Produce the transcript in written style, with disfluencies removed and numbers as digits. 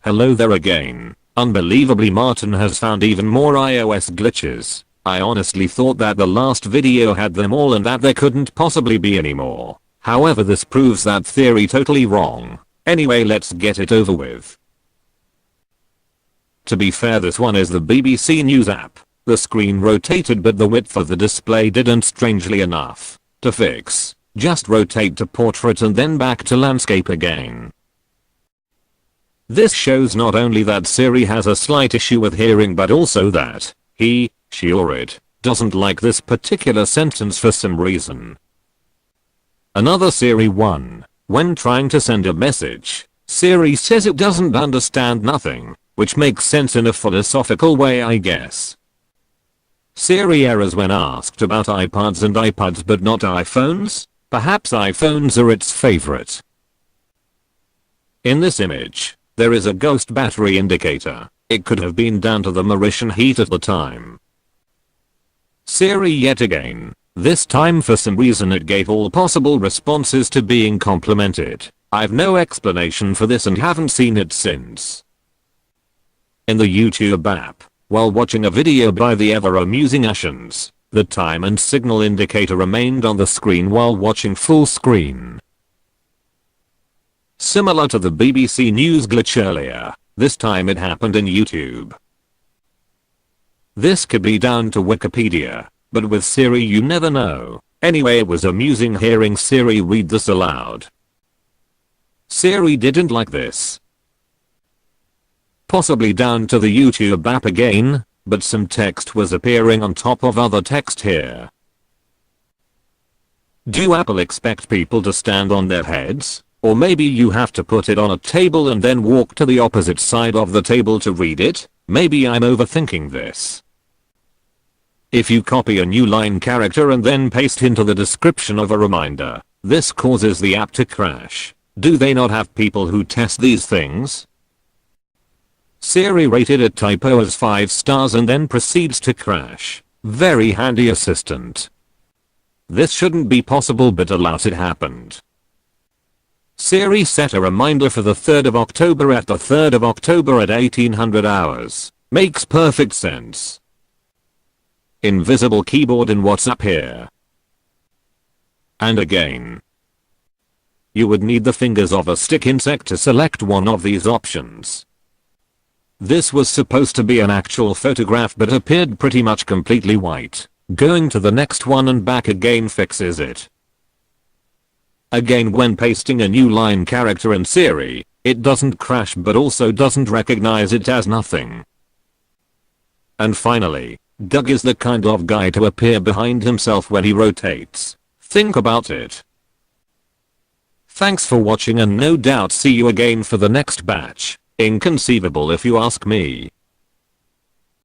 Hello there again. Unbelievably, Martin has found even more iOS glitches. I honestly thought that the last video had them all and that there couldn't possibly be any more. However, this proves that theory totally wrong. Anyway, let's get it over with. To be fair, this one is the BBC News app. The screen rotated but the width of the display didn't, strangely enough. To fix, just rotate to portrait and then back to landscape again. This shows not only that Siri has a slight issue with hearing but also that he, she or it doesn't like this particular sentence for some reason. Another Siri one. When trying to send a message, Siri says it doesn't understand nothing, which makes sense in a philosophical way, I guess. Siri errors when asked about iPods and iPads but not iPhones? Perhaps iPhones are its favorite. In this image, there is a ghost battery indicator. It could have been down to the Mauritian heat at the time. Siri yet again. This time for some reason it gave all possible responses to being complimented. I've no explanation for this and haven't seen it since. In the YouTube app, while watching a video by the ever amusing Ashens, the time and signal indicator remained on the screen while watching full screen. Similar to the BBC News glitch earlier, this time it happened in YouTube. This could be down to Wikipedia, but with Siri you never know. Anyway, it was amusing hearing Siri read this aloud. Siri didn't like this. Possibly down to the YouTube app again, but some text was appearing on top of other text here. Do Apple expect people to stand on their heads? Or maybe you have to put it on a table and then walk to the opposite side of the table to read it? Maybe I'm overthinking this. If you copy a new line character and then paste into the description of a reminder, this causes the app to crash. Do they not have people who test these things? Siri rated a typo as 5 stars and then proceeds to crash. Very handy assistant. This shouldn't be possible but alas, it happened. Siri set a reminder for the 3rd of October at the 3rd of October at 1800 hours. Makes perfect sense. Invisible keyboard in WhatsApp here. And again. You would need the fingers of a stick insect to select one of these options. This was supposed to be an actual photograph but appeared pretty much completely white. Going to the next one and back again fixes it. Again, when pasting a new line character in Siri, it doesn't crash but also doesn't recognize it as nothing. And finally, Doug is the kind of guy to appear behind himself when he rotates. Think about it. Thanks for watching and no doubt see you again for the next batch. Inconceivable if you ask me.